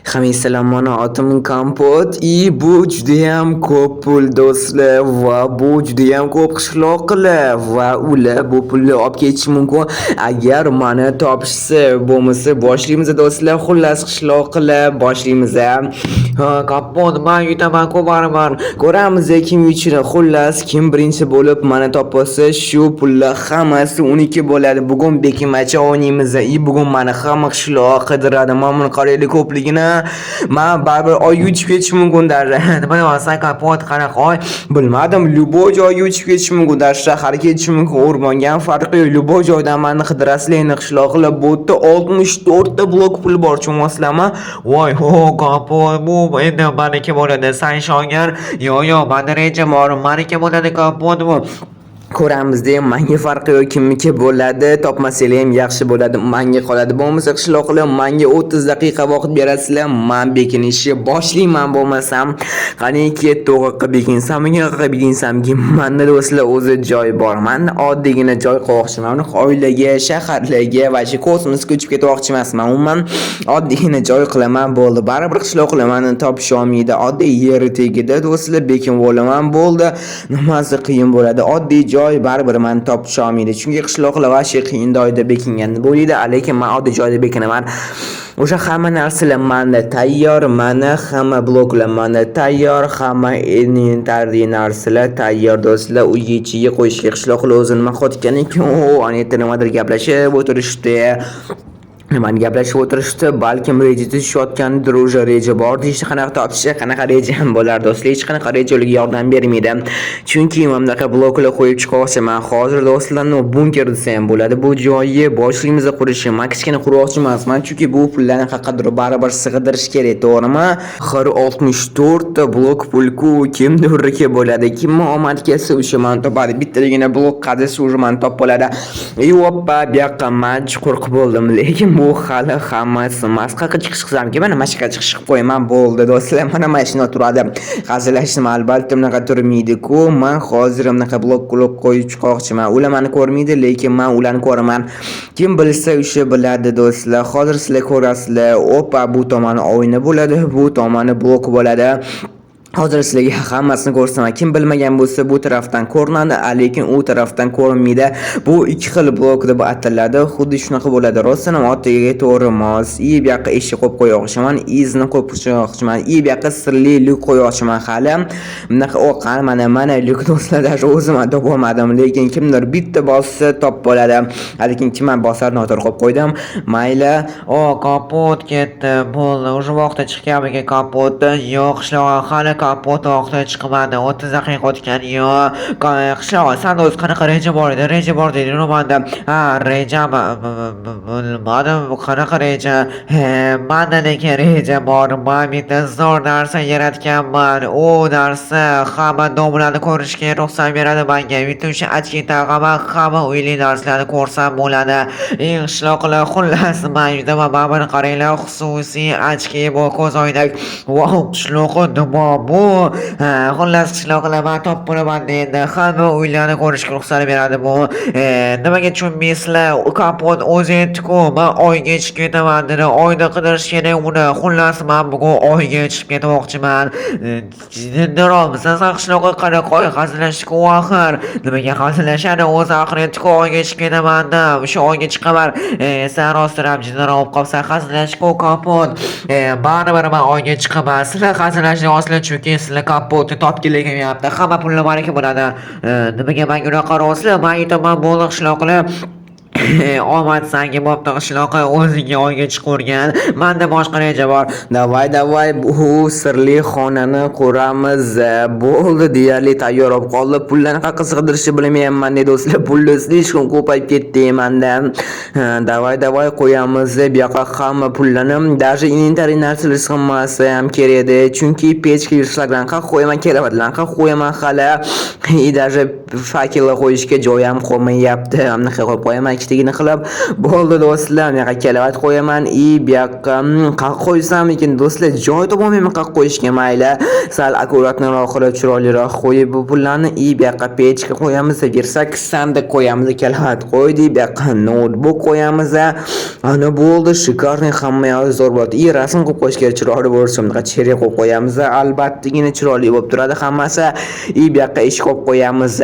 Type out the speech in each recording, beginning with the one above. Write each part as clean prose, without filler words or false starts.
Hamisalaman otim kompot bu judayam ko'p pul do'stlar va bu judayam ko'p qishloqlar va ular bu pulni olib ketishi mumkin agar mani topishsa. Bo'lmasa boshlaymiz do'stlar. Xullas qishloqlar boshlaymiz. Kompot men yutaman ko'paraman. Ko'ramiz kim yutishini. Xullas kim birinchi bo'lib mani topsa shu pullar hammasi uniki bo'ladi. Bugun bekimacha o'ynaymiz. Bugun mani hamma qishloq qidiradi. Men buni qaraylik ko'pligini. Men baribir oy yutib ketish mumkin darra. Nima deyapsan kompot qanaqa oy? Bilmadim. Любой joy yutib ketish mumkin darra. Shaharga ketish mumkin. O'rmonga ham farqi yo'q. Любой joydan meni qidirasizlar. Qishloqlar bu yerda 64 ta blok pul bor tushunasizlarmi? Voy ho kompot bu endi meniki bo'ladi. Sen ishongan? Yo'q, menda reja bor. Meniki bo'ladi kompot bu. Ko'ramiz deyim, menga farqi yo'q kimniki bo'ladi. Topmasanglar ham yaxshi bo'ladi. Menga qoladi. Bo'lmasa qishloqlar menga 30 daqiqa vaqt berasizlar. Men bekinishni boshlayman bo'lmasam. Qaniki to'g'ri bekinsam, bekinsamki menda do'stlar o'zi joy bor. Men oddiygina joy qo'ymoqchiman. Oilaga, shaharlarga va kosmosga uchib ketmoqchi emasman. Umuman oddiygina joy qilaman bo'ldi. Baribir qishloqlar meni topisha olmaydi. Oddiy yer tagida do'stlar bekin bo'laman bo'ldi. Nimasi qiyin bo'ladi? Oddiy joy baribir meni topisha olmaydi. Chunki qishloqlar va qiyin joyda bekingan bo'ladi, lekin men oddiy joyda bekinaman. O'sha hamma narsalar menda tayyor, mana hamma bloklar menda tayyor, hamma inventarli narsalar tayyor do'stlar. Uyga ichiga qo'yishga qishloqlar o'zi nima qotganiki, anita nimadir gaplashib o'tirishdi. Nimani gaplashib o'tirishdi, balkim reja tuzishayotgandir, o'sha reja bor deyishdi. Qanaqa topishi, qanaqa reja ham bo'lar do'stlar, hech qanaqa rejalarga yordam bermaydi. Chunki mamlaqa bloklar qo'yib chiqmoqchiman. Hozir do'stlarni bunker desa ham bo'ladi. Bu joyni boshlaymiz qurishni. Men kichkina qurmoqchi emasman, chunki bu pullarni qaqadir baribir sig'dirish kerak, to'g'rimi? Xir 64 ta blok pulku kimdirga bo'ladi. Kimni omad kelsa o'sha men topadi. Bittagina blok qadisi o'sha men top bo'ladi. Yoppa, bu yoqqa men qo'rqib bo'ldim, lekin bu hali hammasi masqaqa chiqishsamki, mana mashqa chiqib qo'yaman bo'ldi do'stlar. Mana mashina turadi. Hazillashdim albatta bunaqa turmaydi-ku. Men hozir bunaqa blok qo'yib chiqmoqchiman. Ular meni ko'rmaydi, lekin men ularni ko'raman. Kim bilsa o'sha biladi do'stlar. Hozir sizlar ko'rasizlar. Opa, bu tomoni oyna bo'ladi, bu tomoni blok bo'ladi. Hozir sizlarga hammasini ko'rsaman. Kim bilmagan bo'lsa bu tarafdan ko'rinadi, lekin u tarafdan ko'rinmaydi. Bu ikki xil blok deb ataladi. Xuddi shunaqa bo'ladi. Rostdan ham otiga to'g'ri mos. Bu yoqqa eshik qo'yib qo'yoqchiman, izni qo'yib qo'yoqchiman. Bu yoqqa sirli luk qo'yoqchiman hali. Bunaqa o'qan mana luk do'stlar, o'zim topolmadim, lekin kimdir bitta bossa top bo'ladi. Lekin kim bosar noto'g'ri qo'yib qo'ydim. Mayli. Kapot ketdi. Bo'ldi. O'sha vaqtda chiqyapti kapot. Yo'q, ishlar hali kapot vaqtida chiqmadi. 30 daqiqa o'tgan. Yo'q, qishloq san o'z qanaqa reja bor edi? Reja bor dedi romanda. Reja bilmadim qanaqa reja. Menda lekin reja bor. Men bitta zo'r narsa yaratganman. U narsa hamma domlarni ko'rishga ruxsat beradi menga. Bitta o'sha achkita hamma uyli narsalarni ko'rsam bo'ladi. Qishloqlar xullas men yudaman. Mana qaranglar, xususiy achki bu ko'z oynak. Wow, qishloqqa nima bu? Xullas qishloqlar men top bo'laman endi. Hamma uylarni ko'rishga ruxsat beradi bu. Nimaga tushunmaysizlar? Kapot o'zi aytdi-ku, men oyga chiqib ketaman dedi. Oyda qidirish kerak uni. Xullas men bugun oyga chiqib ketmoqchiman. Dindiromsan, sen qishloqqa qanaqa oy hazillashdi-ku axir. Nimaga hazillashadi? O'zi axir aytdi-ku, oyga chiqib ketaman deb. Shu oyga chiqaman. Sen rostdan jinlar olib qolsan, hazillashdi-ku kapot. Baribir men oyga chiqaman. Sizlar hazillashni asli chunki sizlar kapotni topkilayapti. Hamma pullar meniki bo'ladi. Nimaga menga unaqa qarasizlar? Men aytaman bo'ldi qishloqlar. Omad senga bo'pti qishloqqa, o'zingga oyga chiqurgan. Menda boshqa reja bor. Davay bu sirli xonani quramiz. Bo'ldi, deyarli tayyor bo'lib qoldi. Pullarni qayerga sig'dirishni bilmayapman dedi do'stlar. Pullar slishkon ko'payib ketdi menda. Davay qo'yamiz. Bu yoqqa hamma pullarni, даже inventariy narsalar hammasi ham kerak edi. Chunki pechka yurishlardan qayerga qo'yaman, keraklar qayerga qo'yaman hali. Даже fakellar qo'yishga joy ham qolmayapti. Hamma qo'yib qo'yaman. Ikkita kerakligini qilib bo'ldi do'stlar. Yo'q kelavat qo'yaman. Bu yoqqa qaq qo'ysamikin do'stlar? Joy topolmayman qaq qo'yishga. Mayli. Sal akkuratroq qilib chiroyliroq qo'yib bu pullarni bu yoqqa pechka qo'yamiz. Bersak sandiq qo'yamiz. Kelavat qo'ydik. Bu yoqqa notebook qo'yamiz. Ana bo'ldi. Shikarniy hamma yoq zo'r bo'ldi. Rasm qo'yib qo'yish kerak, chiroyli bo'lsin. Cherry qo'yib qo'yamiz. Albattagina chiroyli bo'lib turadi hammasi. Bu yoqqa ish qo'yib qo'yamiz.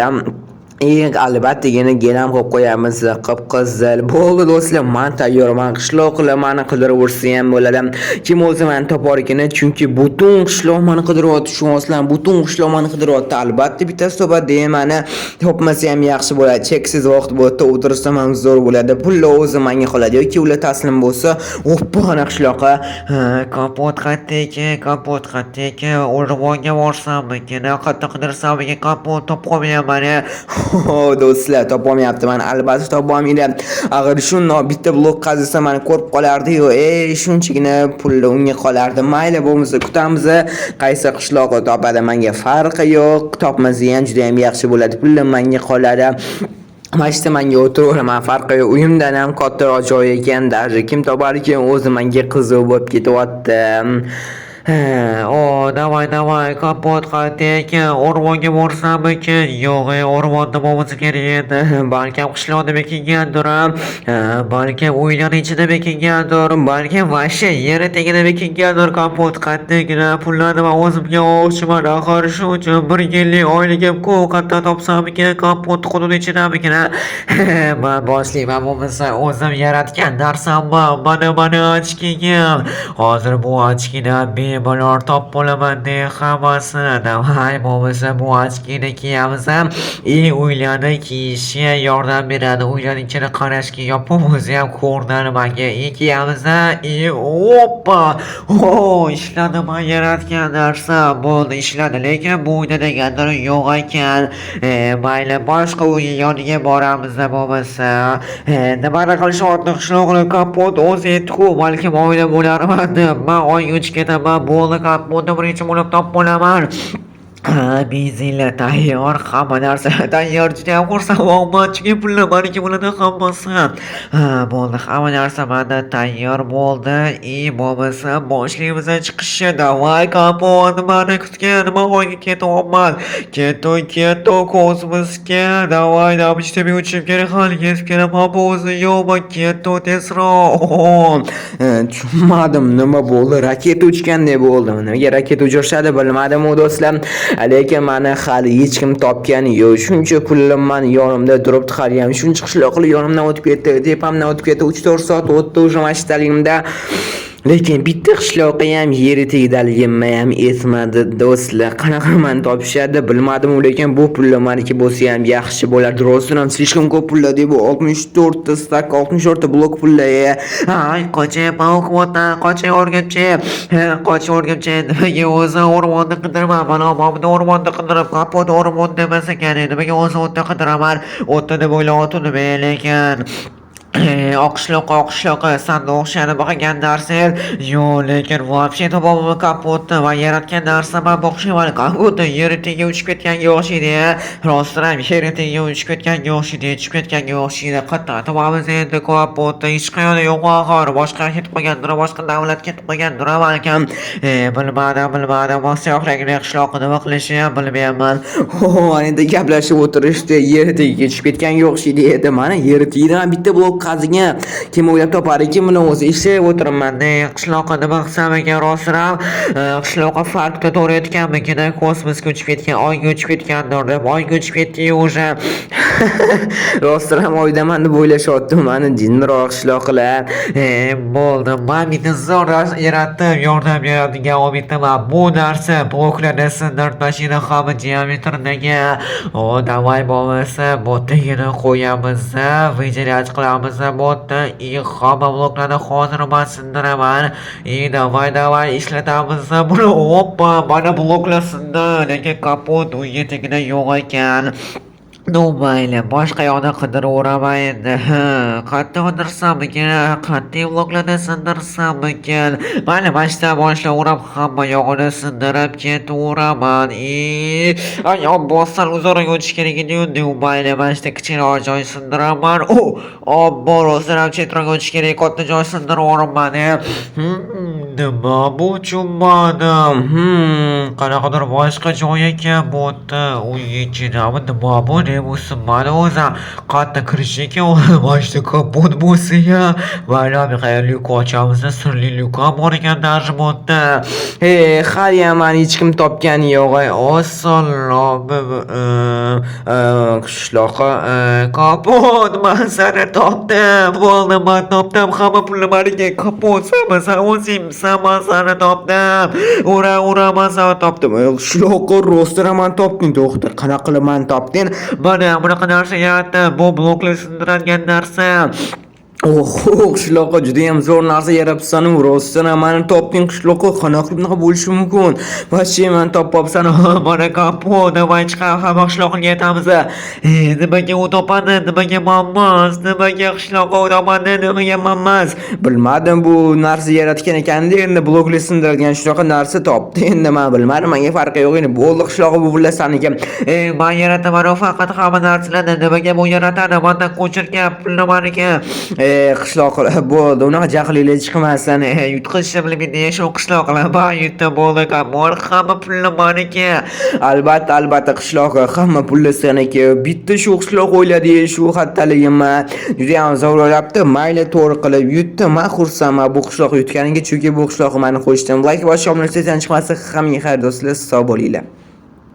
Albattagina gilam qo'yib qo'yamiz. Qip-qizil bo'ldi do'stlar. Men tayyorman. Qishloqlar meni qidirib ursa ham bo'ladi. Kim o'zi meni topar ekan? Chunki butun qishloq meni qidiryapti. Tushunasizlar, butun qishloq meni qidiryapti. Albatta bittasi topadi deymani. Topmasa ham yaxshi bo'ladi. Cheksiz vaqt bo'lsa o'tirsam ham zo'r bo'ladi. Pullar o'zi menga qoladi yoki ular taslim bo'lsa, oppa ana qishloqqa kapot qattik, o'rmonga borsammikin, qayerda qidirsammikin, kapot topib qolmayman. Do'stlar, topolmayapman. Albatta topolmayman. Agar shundoq bitta blok qazisa meni ko'rib qolardi-yu, shunchagina pul unga qolardi. Mayli bo'lmasa kutamiz. Qaysi qishloqqa topadi menga farqi yo'q. Topmasa ham juda ham yaxshi bo'ladi. Pullar menga qoladi. Mashta menga o'tiraveraman, farqi yo'q. Uyimdan ham kattaroq joy ekan, даже kim topar ekan o'zi menga qiziq bo'lib ketyapti. Davay, kapot qaytik, o'rmonga borsammikin? Yo'q, o'rmonda bo'lmasa kerak edi. Balkim qishloqda bekingandir, balkim uylar ichida bekingandir, balkim vashsha yer tagida bekingandir. Kapot qaytikni pullarni men o'zimga olmoqchiman. Axir shu uchun 1 yillik oyligim-ku, qayerda topsammikin? Kapot hudud ichidamikin? Men boshlayman bo'lmasa o'zim yaratgan narsammi? Mana ochkigim. Hozir bu ochkini bemalol top bo'laman deya hammasini. Davay bo'lmasa bu ochkini kiyamiz ham. Uylarni kiyishga yordam beradi. Uylarni ichini qarashga yopib o'zi ham ko'rinadi menga. Kiyamiz. Oppa! Ishladi, men yaratgan narsa bo'ldi, ishladi. Lekin bu uyda degandir yo'q ekan. Mayli, boshqa uy yoniga boramiz bo'lmasa. Nima qilishyapti qishloqni? Kapot o'zi yetdi-ku, balkim oyda bo'larman. Men oyga uchib ketaman. Bo'ldi, kapotni birinchi bo'lib topib olaman. Bizinglar tayyor, hamma narsa tayyor. Juda ham xursandman, chunki pullar meniki bo'ladi hammasi. Bo'ldi, hamma narsa menda tayyor bo'ldi. Bo'lmasa boshlaymiz chiqishni. Davay kapot, meni kutgan, men oyga ketyapman. Ketdi kosmosga. Davay, namishda men uchib kerak, hali yetib kelaman. Bu o'zi yo'qmi? Ketdi tezroq. Tushunmadim, nima bo'ldi? Raketa uchgandek bo'ldi. Nimaga raketa uchirishadi bilmadim do'stlar. Lekin meni hali hech kim topgani yo'q. Shuncha pullar men yonimda turibdi, hali ham shuncha qishloqlar yonimdan o'tib ketdi, tepamdan o'tib ketdi. 3-4 soat o'tdi o'sha mashtaligimda. Lekin bitta qishloqqa ham yeri tegdaligimni ham esmadi do'stlar. Qanaqa men topishadi bilmadim, lekin bu pullar meniki bo'lsa ham yaxshi bo'lardi. Rostdan ham slishkom ko'p pullar deb 64 ta stak, 64 ta blok pullar. Qochayapman hukumatdan, qoching o'rgimchi. Nimaga o'zi o'rmonni qidirman? Mana momni o'rmonni qidirib, kapot o'rmon demasa ekan. Nimaga o'zi o'tda qidiraman? O'tda deb o'ylayotgandim, lekin oqishloqqa sanda o'xshaydi bo'lgan narsa yo'q, lekin вообще topolmayman kapotni. Men yaratgan narsaman o'xshayman. Kapotni yer tagiga uchib ketganga o'xshaydi. Rostdan ham yer tagiga uchib ketganga o'xshaydi, tushib ketganga o'xshaydi. Qayerdan topamiz endi kapotni? Hech qayerda yo'q axir. Boshqa ketib qolgandir, boshqa davlat ketib qolgandir balkim. Bilmadim. Boshqa qishloqni nima qilishni ham bilmayman. Endi gaplashib o'tirishdi, yer tagiga tushib ketganga o'xshaydi edi. Mana yer tagidan bitta blok qaziga kim o'ylab topar ekan? Buni o'zi ishlayib o'tiribman. Qishloqqa nima qilsam ekan? Rostdan qishloqqa farqda to'g'ri aytganmikin? Kosmosga uchib ketgan, oyga uchib ketgandir deb. Oyga uchib ketdi-yu o'sha. Rostdan ham oydaman deb o'ylashyaptim. Mani jinniroq qishloqlar. Bo'ldi. Men bitta zo'r yaratdim, yordam beradigan obidaman. Bu narsa bloklarni sindirib mashina hamma diametridagi. Davay bo'lmasa, bo'tagini qo'yamiz, vijilat qilamiz. Bo'tda hamma bloklarni hozir men sindiraman. Davay ishlatamiz buni. Oppa, mana bloklar sindi, lekin kapot uyga tagida yo'q ekan. Mayli, boshqa yoqda qidiraveraman endi. Qayerda qidirsamikin? Qanday vloglarda sindirsamikin? Mayli, mana shundan boshlayverib, hamma yog'ini sindirib ketaveraman. Ay, bossal uzoqroq o'tish kerak edi-yu. Mayli, mana shunday kichikroq joy sindiraman. Obbo, rostdan chetroq o'tish kerak, katta joy sindiraveraman. Nima bu tushunmadim. Qanaqadir boshqa joy ekan bu yerda. Uy ichidami? Nima bu? Ne bo'lsin? Mana o'zi qayerda kirish ekan? Mana shu kapot bo'lsa-ya. Mayli, qayerga lyuk ochamiz? Sirli lyuk ham bor ekan даже bu yerda. Haliyam mani hech kim topgani yo'q. Assalom. Qishloqqa kapot man seni topdim. Bo'ldi, man topdim. Hamma pulni maniga kapot san o'zingmisan, man seni topdim. Ura, man seni topdim. Qishloqqa rostdan man topding, doktor. Qanaqa qilib man topding? Mana bunaqa narsa yaratdi. Bu bloklar sindiradigan narsa. Qishloqqa juda ham zo'r narsa yaratibsan, rostdan mani topding qishloqqa. Qanaqa qilib bunaqa bo'lishi mumkin? Voобще meni topibsan. Mana kapot, davay chiqib hamma qishloqqa yetamiz. Nimaga u topadi? Nimaga man emas? Nimaga qishloqqa u topadi? Nimaga man emas? Bilmadim, bu narsa yaratgan ekanda, endi bloklar sindiradigan shunaqa narsa topdi. Endi men bilmadim, menga farqi yo'q. Endi bo'ldi, qishloqqa bu pullar saniki. Man yarataman faqat hamma narsalarni. Nimaga bu yaratadi? Mendan ko'chirgan pulni meniki. Qishloqlar bo'ldi, unaqa jahlinglar chiqmasin. Yutqizishni bilmaydi shu qishloqlar. Man yutdi bo'ldi, hamma pulni meniki. Albatta qishloqqa hamma pullar seniki. Bitta shu qishloq o'yladi, shu xattaligimni juda ham zo'r o'ylabdi. Mayli, to'g'ri qilib yutdi. Men xursandman bu qishloq yutganiga, chunki bu qishloq meni qo'shdim. Like va shomni chiqmasa, hammaga xayr do'stlar, sog' bo'linglar.